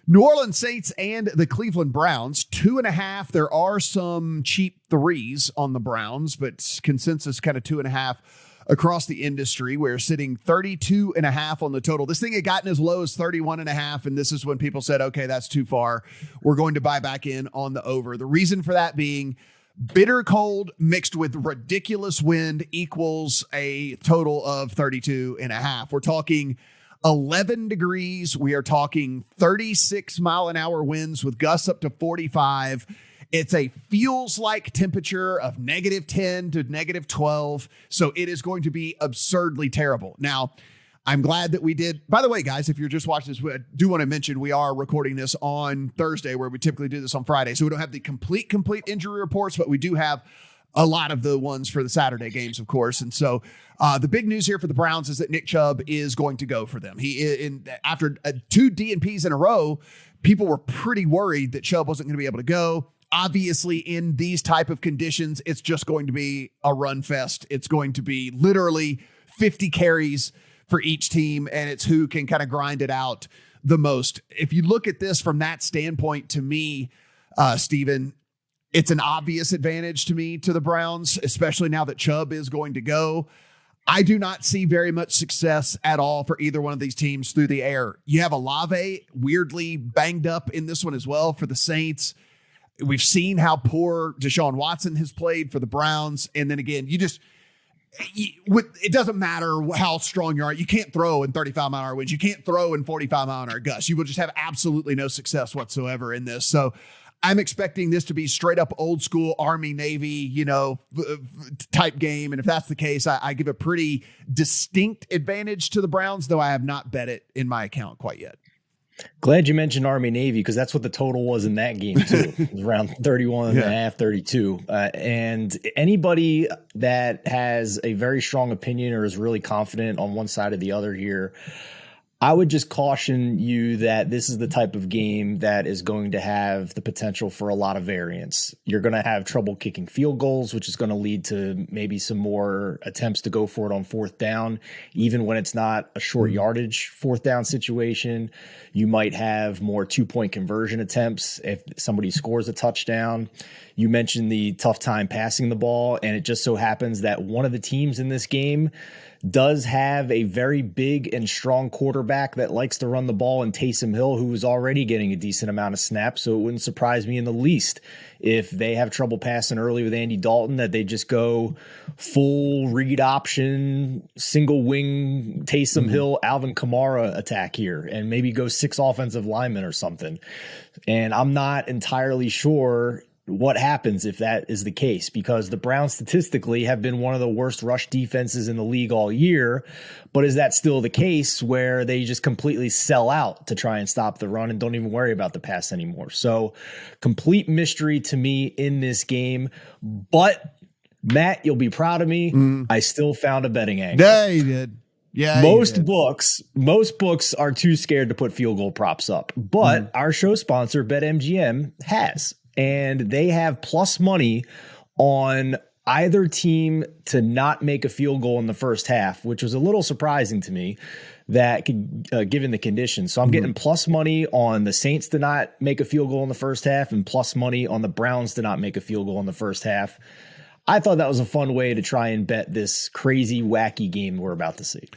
New Orleans Saints and the Cleveland Browns, 2.5. There are some cheap threes on the Browns, but consensus kind of 2.5 across the industry. We're sitting 32.5 on the total. This thing had gotten as low as 31.5, and this is when people said, okay, that's too far. We're going to buy back in on the over. The reason for that being bitter cold mixed with ridiculous wind equals a total of 32.5. We're talking 11 degrees. We are talking 36 mile an hour winds with gusts up to 45. It's a feels like temperature of -10 to -12. So it is going to be absurdly terrible. Now, I'm glad that we did. By the way, guys, if you're just watching this, I do want to mention we are recording this on Thursday, where we typically do this on Friday. So we don't have the complete injury reports, but we do have a lot of the ones for the Saturday games, of course. And so the big news here for the Browns is that Nick Chubb is going to go for them. After 2 DNPs in a row, people were pretty worried that Chubb wasn't going to be able to go. Obviously, in these type of conditions, it's just going to be a run fest. It's going to be literally 50 carries for each team, and it's who can kind of grind it out the most. If you look at this from that standpoint, to me, Steven, it's an obvious advantage to me to the Browns, especially now that Chubb is going to go. I do not see very much success at all for either one of these teams through the air. You have Olave weirdly banged up in this one as well for the Saints. We've seen how poor Deshaun Watson has played for the Browns. And then again, it doesn't matter how strong you are. You can't throw in 35-mile-an-hour winds. You can't throw in 45-mile-an-hour gusts. You will just have absolutely no success whatsoever in this. So I'm expecting this to be straight up old school Army, Navy, type game. And if that's the case, I give a pretty distinct advantage to the Browns, though I have not bet it in my account quite yet. Glad you mentioned Army Navy, because that's what the total was in that game too. It was around 31.5, 32. And anybody that has a very strong opinion or is really confident on one side or the other here, I would just caution you that this is the type of game that is going to have the potential for a lot of variance. You're going to have trouble kicking field goals, which is going to lead to maybe some more attempts to go for it on fourth down, even when it's not a short yardage fourth down situation. You might have more 2-point conversion attempts if somebody scores a touchdown. You mentioned the tough time passing the ball, and it just so happens that one of the teams in this game does have a very big and strong quarterback that likes to run the ball in Taysom Hill, who is already getting a decent amount of snaps. So it wouldn't surprise me in the least if they have trouble passing early with Andy Dalton, that they just go full read option, single wing Taysom Hill, Alvin Kamara attack here, and maybe go 6 offensive linemen or something. And I'm not entirely sure what happens if that is the case, because the Browns statistically have been one of the worst rush defenses in the league all year. But is that still the case where they just completely sell out to try and stop the run and don't even worry about the pass anymore? So complete mystery to me in this game. But Matt, you'll be proud of me. I still found a betting angle. Yeah, you did. Yeah, most books are too scared to put field goal props up, but our show sponsor BetMGM has. And they have plus money on either team to not make a field goal in the first half, which was a little surprising to me, that could, given the conditions. So I'm getting plus money on the Saints to not make a field goal in the first half and plus money on the Browns to not make a field goal in the first half. I thought that was a fun way to try and bet this crazy, wacky game we're about to see.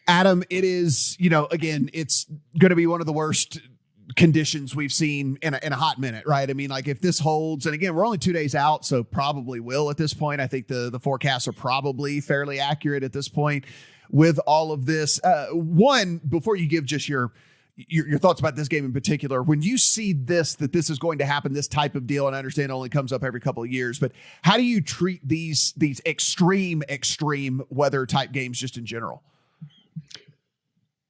Adam, it is, again, it's going to be one of the worst conditions we've seen in a hot minute, right? I mean, like if this holds, and again, we're only 2 days out, so probably will at this point. I think the forecasts are probably fairly accurate at this point with all of this. One, before you give just your thoughts about this game in particular, when you see that this is going to happen, this type of deal, and I understand it only comes up every couple of years, but how do you treat these extreme weather type games just in general?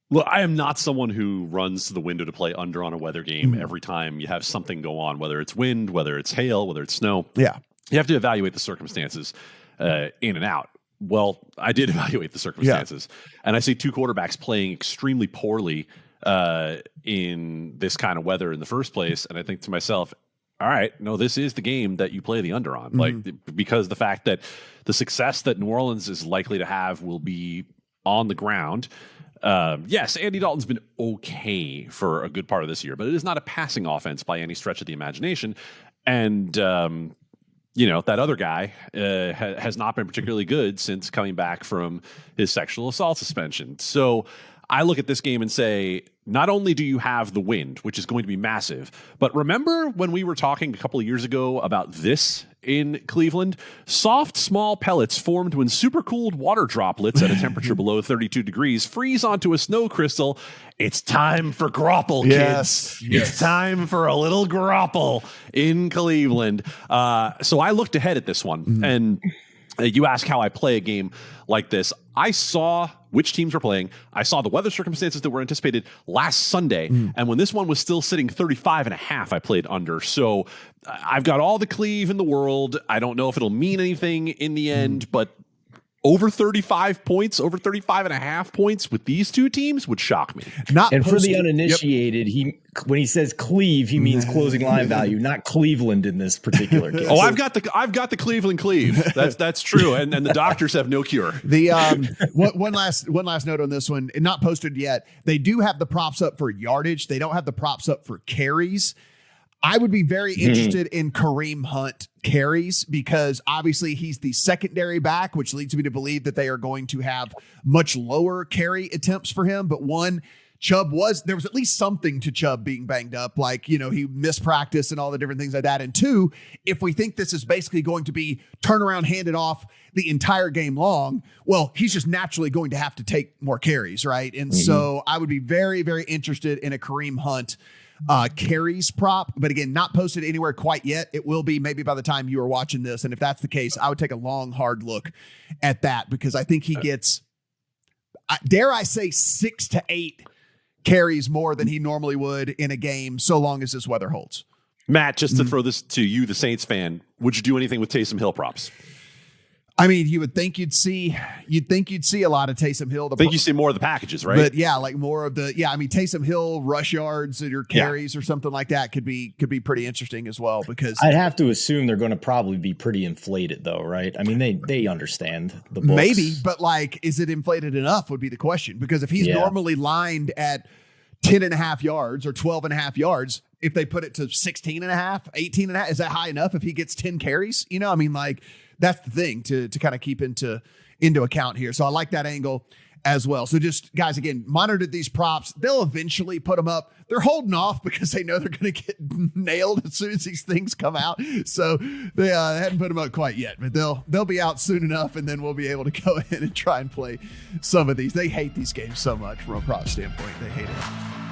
Look, I am not someone who runs to the window to play under on a weather game every time you have something go on, whether it's wind, whether it's hail, whether it's snow. Yeah. You have to evaluate the circumstances in and out. Well, I did evaluate the circumstances, and I see 2 quarterbacks playing extremely poorly in this kind of weather in the first place. And I think to myself, all right, no, this is the game that you play the under on, because the fact that the success that New Orleans is likely to have will be on the ground. Yes, Andy Dalton's been okay for a good part of this year, but it is not a passing offense by any stretch of the imagination. And, that other guy has not been particularly good since coming back from his sexual assault suspension. So I look at this game and say, not only do you have the wind, which is going to be massive, but remember when we were talking a couple of years ago about this in Cleveland? Soft, small pellets formed when supercooled water droplets at a temperature below 32 degrees freeze onto a snow crystal. It's time for grapple, kids. Yes. It's time for a little grapple in Cleveland. So I looked ahead at this one, and you ask how I play a game like this. I saw which teams were playing. I saw the weather circumstances that were anticipated last Sunday. And when this one was still sitting 35.5, I played under. So I've got all the cleave in the world. I don't know if it'll mean anything in the end, but over 35 points, over 35.5 points with these two teams would shock me. For the uninitiated, when he says cleave, he means closing line value, not Cleveland in this particular case. Oh, I've got the Cleveland cleave. That's true, and the doctors have no cure. The one last note on this one, not posted yet. They do have the props up for yardage. They don't have the props up for carries. I would be very interested in Kareem Hunt carries because obviously he's the secondary back, which leads me to believe that they are going to have much lower carry attempts for him. But one, there was at least something to Chubb being banged up, like, he missed practice and all the different things like that. And two, if we think this is basically going to be turnaround, handed off the entire game long, well, he's just naturally going to have to take more carries, right? And so I would be very, very interested in a Kareem Hunt carries prop, but again, not posted anywhere quite yet. It will be maybe by the time you are watching this. And if that's the case, I would take a long, hard look at that because I think he gets, dare I say, 6 to 8 carries more than he normally would in a game, so long as this weather holds. Matt, just to throw this to you, the Saints fan, would you do anything with Taysom Hill props? I mean, you would think you'd see a lot of Taysom Hill. I think you see more of the packages, right? But yeah, like more of the, I mean, Taysom Hill rush yards or carries or something like that could be pretty interesting as well, because I'd have to assume they're going to probably be pretty inflated though, right? I mean, they understand the books. Maybe, but like, is it inflated enough would be the question, because if he's normally lined at 10.5 yards or 12.5 yards, if they put it to 16.5, 18.5, is that high enough if he gets 10 carries? I mean, like, that's the thing to kind of keep into account here. So I like that angle as well. So just, guys, again, monitor these props. They'll eventually put them up. They're holding off because they know they're going to get nailed as soon as these things come out. So they hadn't put them up quite yet, but they'll be out soon enough, and then we'll be able to go ahead and try and play some of these. They hate these games so much from a prop standpoint. They hate it.